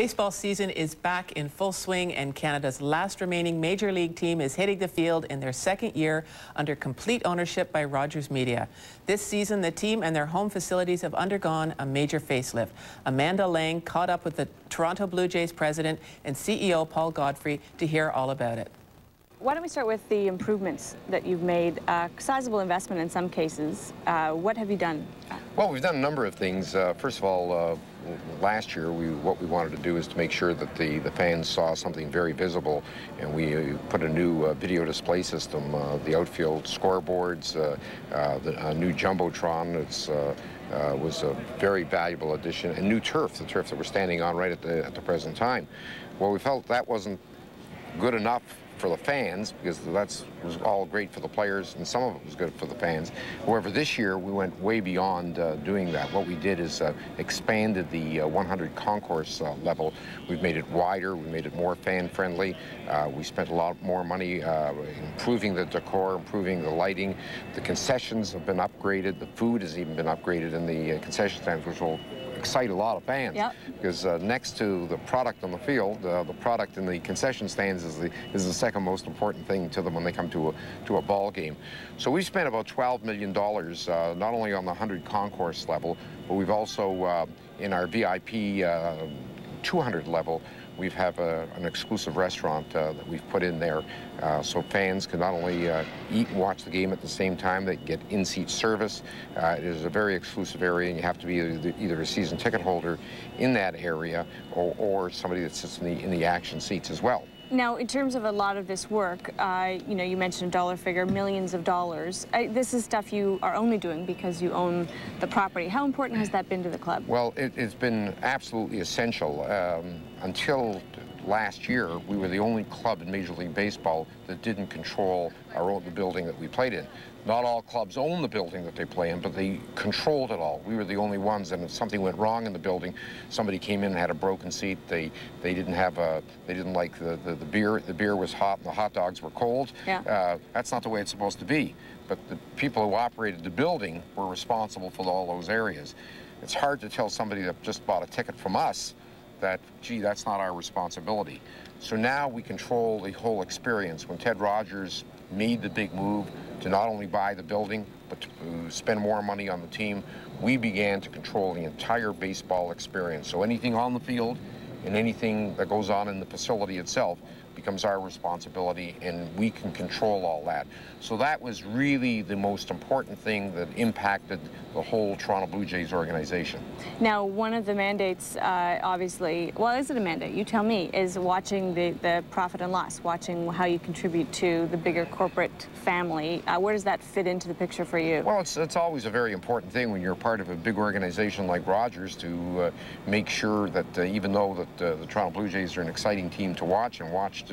Baseball season is back in full swing, and Canada's last remaining Major League team is hitting the field in their second year under complete ownership by Rogers Media. This season, the team and their home facilities have undergone a major facelift. Amanda Lang caught up with the Toronto Blue Jays president and CEO Paul Godfrey to hear all about it. Why don't we start with the improvements that you've made? Sizable investment in some cases. What have you done? Well, we've done a number of things. First of all, last year, what we wanted to do is to make sure that the fans saw something very visible, and we put a new video display system, the outfield scoreboards, a new Jumbotron. Was a very valuable addition, and new turf, the turf that we're standing on right at the present time. Well, we felt that wasn't good enough for the fans, because that was all great for the players, and some of it was good for the fans. However, this year we went way beyond doing that. What we did is expanded the 100 concourse level. We've made it wider, we made it more fan-friendly. We spent a lot more money improving the decor, improving the lighting. The concessions have been upgraded. The food has even been upgraded in the concession stands, which will excite a lot of fans. Yep. Because next to the product on the field, the product in the concession stands is the second most important thing to them when they come to a ball game. So we spent about $12 million, not only on the 100 concourse level, but we've also, in our VIP 200 level, we have an exclusive restaurant that we've put in there, so fans can not only eat and watch the game at the same time, they get in-seat service. It is a very exclusive area, and you have to be either a season ticket holder in that area or somebody that sits in the action seats as well. Now, in terms of a lot of this work, you know, you mentioned a dollar figure, millions of dollars. This is stuff you are only doing because you own the property. How important has that been to the club? Well, it's been absolutely essential. Until last year, we were the only club in Major League Baseball that didn't control the building that we played in. Not all clubs own the building that they play in, but they controlled it all. We were the only ones, and if something went wrong in the building, somebody came in and had a broken seat, they didn't like the beer. The beer was hot and the hot dogs were cold. Yeah. That's not the way it's supposed to be. But the people who operated the building were responsible for all those areas. It's hard to tell somebody that just bought a ticket from us that, gee, that's not our responsibility. So now we control the whole experience. When Ted Rogers made the big move to not only buy the building, but to spend more money on the team, we began to control the entire baseball experience. So anything on the field and anything that goes on in the facility itself becomes our responsibility, and we can control all that. So that was really the most important thing that impacted the whole Toronto Blue Jays organization. Now, one of the mandates, obviously, well, is it a mandate? You tell me, is watching the profit and loss, watching how you contribute to the bigger corporate family. Where does that fit into the picture for you? Well, it's always a very important thing when you're part of a big organization like Rogers to make sure that even though that the Toronto Blue Jays are an exciting team to watch and watched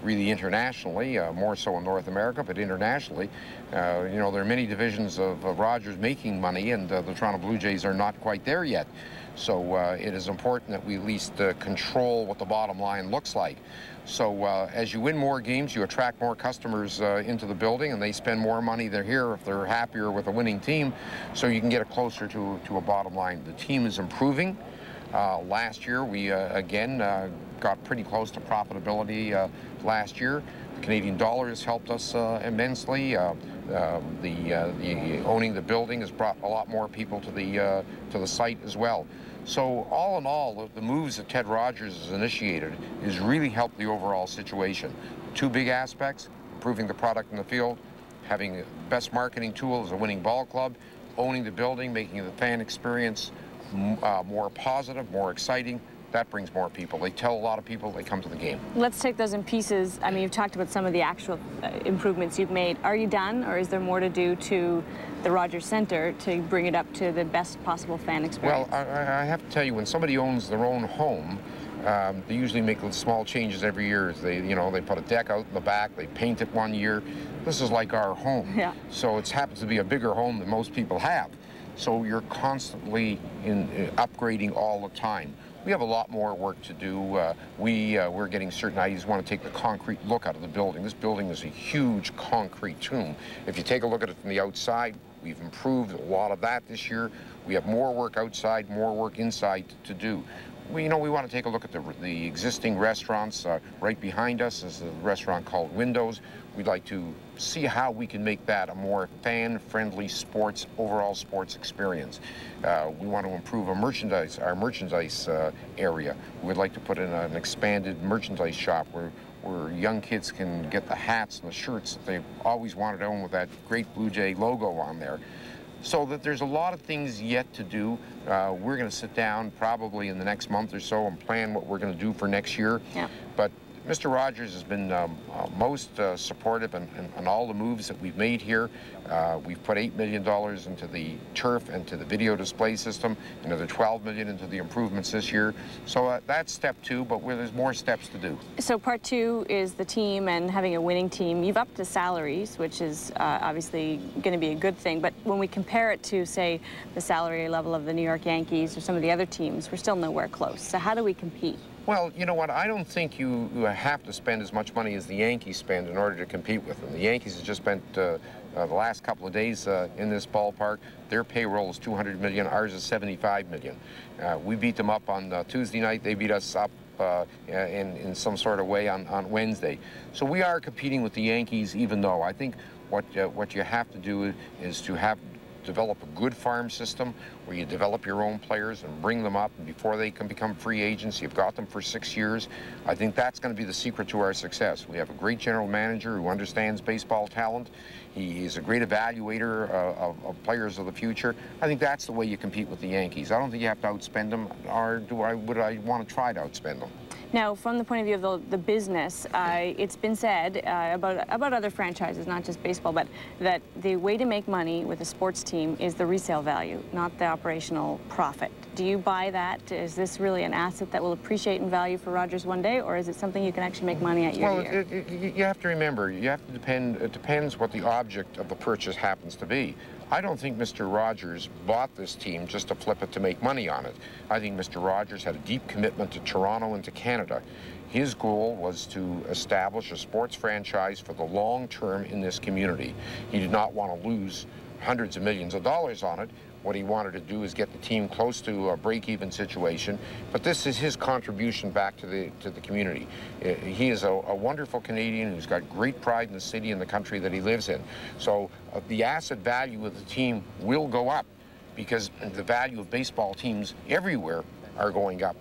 really internationally, more so in North America, but internationally, you know, there are many divisions of Rogers making money, and the Toronto Blue Jays are not quite there yet. So it is important that we at least control what the bottom line looks like. So as you win more games, you attract more customers into the building, and they spend more money. They're here if they're happier with a winning team, so you can get it closer to a bottom line. The team is improving. Last year, we again got pretty close to profitability last year. The Canadian dollar has helped us immensely. Owning the building has brought a lot more people to the site as well. So all in all, the moves that Ted Rogers has initiated has really helped the overall situation. Two big aspects: improving the product in the field, having the best marketing tool as a winning ball club, owning the building, making the fan experience more positive, more exciting. That brings more people. They tell a lot of people they come to the game. Let's take those in pieces. I mean, you've talked about some of the actual improvements you've made. Are you done, or is there more to do to the Rogers Centre to bring it up to the best possible fan experience? Well, I have to tell you, when somebody owns their own home, they usually make small changes every year. They put a deck out in the back, they paint it one year. This is like our home. Yeah. So it happens to be a bigger home than most people have. So you're constantly upgrading all the time. We have a lot more work to do. We're getting certain ideas. We want to take the concrete look out of the building. This building is a huge concrete tomb. If you take a look at it from the outside, we've improved a lot of that this year. We have more work outside, more work inside to do. we want to take a look at the existing restaurants. Right behind us is a restaurant called Windows. We'd like to see how we can make that a more fan-friendly overall sports experience. We want to improve our merchandise area. We'd like to put in an expanded merchandise shop where young kids can get the hats and the shirts that they've always wanted to own with that great Blue Jay logo on there. So that there's a lot of things yet to do. We're going to sit down probably in the next month or so and plan what we're going to do for next year. Yeah. But Mr. Rogers has been most supportive in all the moves that we've made here. We've put $8 million into the turf and to the video display system, another $12 million into the improvements this year. So that's step 2, but there's more steps to do. So part 2 is the team and having a winning team. You've upped the salaries, which is obviously going to be a good thing, but when we compare it to, say, the salary level of the New York Yankees or some of the other teams, we're still nowhere close. So how do we compete? Well, you know what, I don't think you have to spend as much money as the Yankees spend in order to compete with them. The Yankees have just spent the last couple of days in this ballpark. Their payroll is $200 million, ours is $75 million. We beat them up on Tuesday night, they beat us up in some sort of way on Wednesday. So we are competing with the Yankees, even though I think what you have to do is to develop a good farm system where you develop your own players and bring them up, and before they can become free agents, you've got them for 6 years. I think that's going to be the secret to our success. We have a great general manager who understands baseball talent. He's a great evaluator of players of the future. I think that's the way you compete with the Yankees. I don't think you have to outspend them, or would I want to try to outspend them. Now, from the point of view of the business, it's been said about other franchises, not just baseball, but that the way to make money with a sports team is the resale value, not the operational profit. Do you buy that? Is this really an asset that will appreciate in value for Rogers one day, or is it something you can actually make money at year to year? Well, you have to remember, it depends what the object of the purchase happens to be. I don't think Mr. Rogers bought this team just to flip it to make money on it. I think Mr. Rogers had a deep commitment to Toronto and to Canada. His goal was to establish a sports franchise for the long term in this community. He did not want to lose hundreds of millions of dollars on it. What he wanted to do is get the team close to a break-even situation, but this is his contribution back to the community. He is a wonderful Canadian who's got great pride in the city and the country that he lives in. So the asset value of the team will go up because the value of baseball teams everywhere are going up.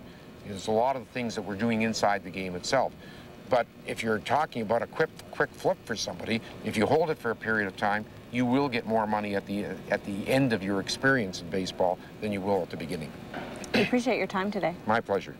There's a lot of things that we're doing inside the game itself. But if you're talking about a quick flip for somebody, if you hold it for a period of time, you will get more money at the end of your experience in baseball than you will at the beginning. We appreciate your time today. My pleasure.